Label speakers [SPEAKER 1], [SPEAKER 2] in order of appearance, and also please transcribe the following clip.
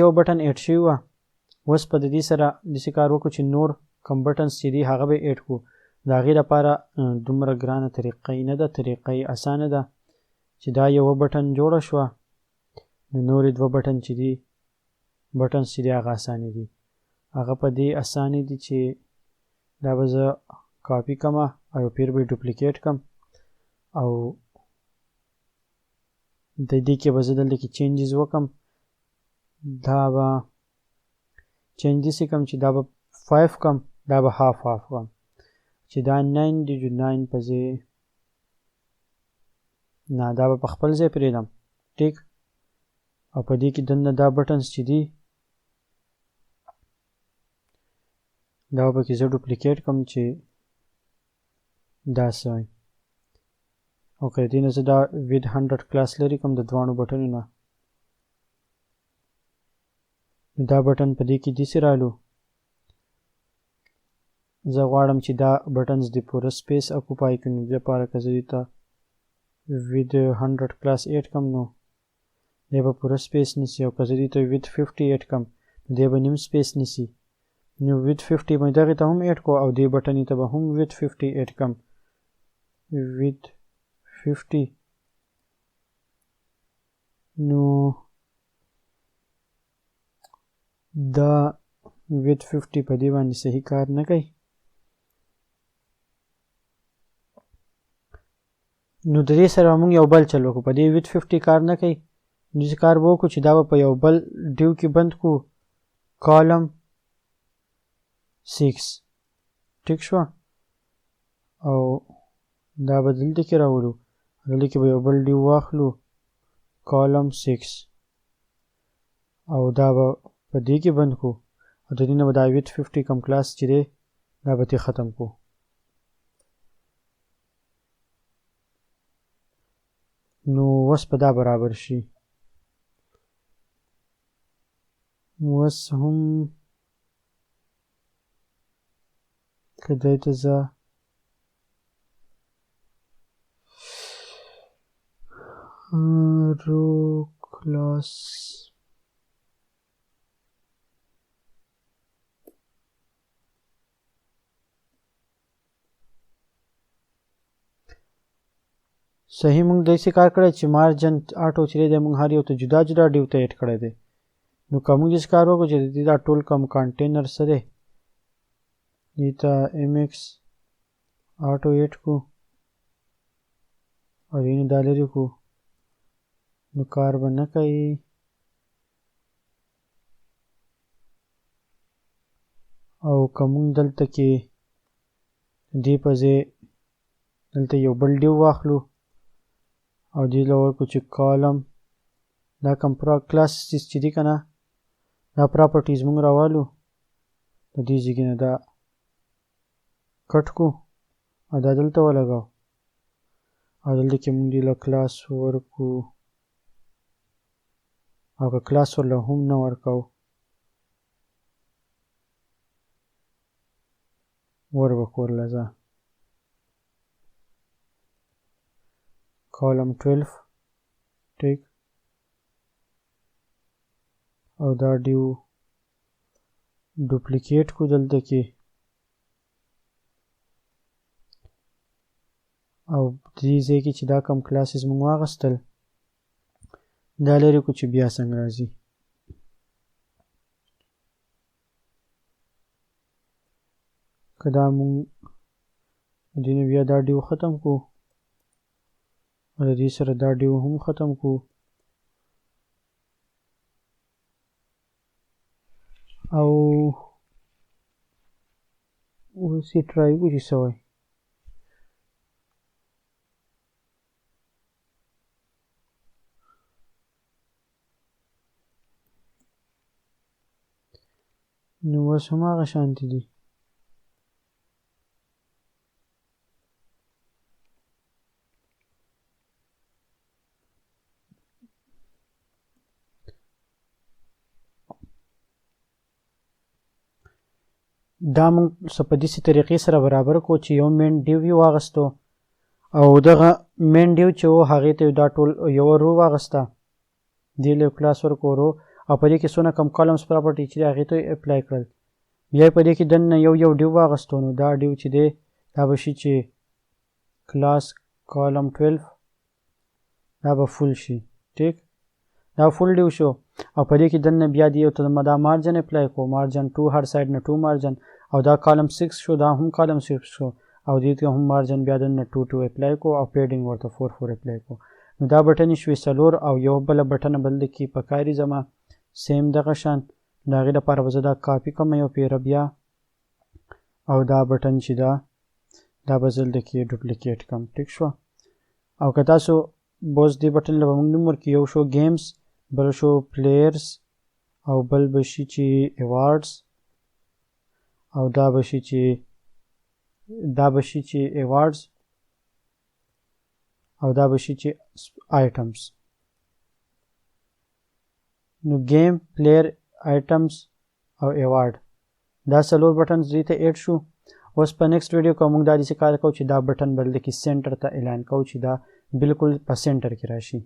[SPEAKER 1] یو بټن ایډ شوی وه اوس په د دې سره داسې کار وکړو چې نور کم بټنز چې دي هغه به ایډ کړو د هغې لپاره دومره ګرانه طریقه نه ده طریقه یې اسانه ده چې دا یوه بټن جوړه شوه نو نورې دوه بټن چې دي بټنز چې دي هغه اسانې دي هغه په دې اسانې دي چې دا به زه کاپي کړم او پیر به ډوپلیکیټ کړم او د دې کې به زه دلته کې چینجز وکړم دا به چینج داسې کړم چې دا به 5 کړم دا به هاف کړم چې دا 9 دی 9 په ځای نه دا به په خپل ځای پرېږدم ټیک او په دې کې دننه دا بټنز چې دي دا به کې زه ډوپلیکیټ کړم چې دا څه وي او که دې نه زه دا ود 100 کلاس لري کوم د دواړو بټنو نه دا بټن په دې کې داسې رالو زه غواړم چې دا بټنز د پوره سپیس اکوپای کړي نو دې لپاره که زه دې ته ود 100 کلاس ایډ کړم نو دی به پوره سپیس نیسي او که زه دې ته ود 50 ایډ کړم نو دی به نیم سپیس نیسي نو ود 50 به دغې ته هم ایډ کړو او دې بټنې ته به هم ود 50 ایډ کړم ود 50 نو دا ود 50 په دې باندې صحیح کار نه کوي نو د دې سره موږ یو بل چل وکړو په دې ود 50 کار نه کوي نو داسې کار به وکړو چې دا به په یو بل ډیو کې بند کړو کالم 6 ټیک شوه او دا به دلته کې راولو دلته کې به یو بل ډیو واخلو کالم 6 او دا به په دې کې بند کړو او د دې نه به دا ود 50 کم کلاس چې دی دا به ترې ختم کړو نو اوس به دا برابر شي اوس هم که دې ته زه رو کلاس صحیح موږ داسې کار کړی چې مارجن آټو چې دی موږ هر یو ته جدا جدا ډیو ته ایډ کړی دی نو که موږ داسې کار وکړو چې د دې دا ټول کم کنټینر څه دی دې ته ایم ایکس آټو ایډ کړو او دې نه دا لرې کړو نو کار به نه کوي او که موږ دلته کې دې په ځای دلته یو بل ډیو واخلو او دې له ورکړو چې کالم دا کوم کلاسز چې دي که نه دا پراپرټیز موږ راوالو د دې ځای نه دا کټ کړو او دا دلته ولګاو او دلته کې موږ دې له کلاس ورکړو او که کلاس ورله هم نه ورکوو وربکو ورله زه کالم 12 ټیک او دا ډیو ډوپلیکیټ کو دلته کې او دې ځای کې چې دا کم کلاسز موږ واغستل دا لرې کو چې بیا څنګه راځي که دا موږ دې نه بیا دا ډیو ختم کو او د دې سره دا ډیو هم ختم کو او اوس یې ټرای وکړو چې څه وایي نو اوس هماغه شانتې دي دا موږ په داسې طریقې سره برابر کړو چې یو مین ډیو یې واغستو او دغه مین ډیو چې و هغې ته دا ټول یوه رو واغسته دې له کلاس ورکړو رو او په دې کې څونه کم کالمز پراپرټي چې هغې ته اپلای کړل. بیا په دې کې دننه یو ډیو واغستو نو دا ډیو چې دی دا به شي چې کلاس کالم 12 دا به فول شي. ټیک دا فول ډیو شو او په دې کې دننه بیا دی یو ته دا مارجن اپلای کو مارجن 2 هر سایډ نه 2 مارجن او دا کالم 6 شو دا هم کالم 6 شو او دې ته هم مارجن بیا دننه 2 2 اپلای کو او پیډینګ ورته 4 4 اپلای کو. نو دا بټن شوي څلور او یو بل بټن بل کې پکاري زما سیم دغه شان د هغې لپاره به زه دا کاپي کوم یو پیره بیا او دا بټن چې دا به زه دلته کې ډوپلیکیټ کړم. ټیک شوه. او که تاسو بوس دې بټن له به موږ نوم ورکړي یو شو ګیمز بل شو پلیئرز او بل به شي چې ایوارډز او دا به شي چې ایوارډز او دا به شي چې آیټمز. نو گیم پلیئر آیټمز او ایوارډ دا څلور بټنز دې ته ایډ شو. اوس په نیکسټ ویډیو کې موږ دا داسې کار کوو چې دا بټن بل کې سینټر ته اعلان کوو چې دا بالکل په سینټر کې راشي.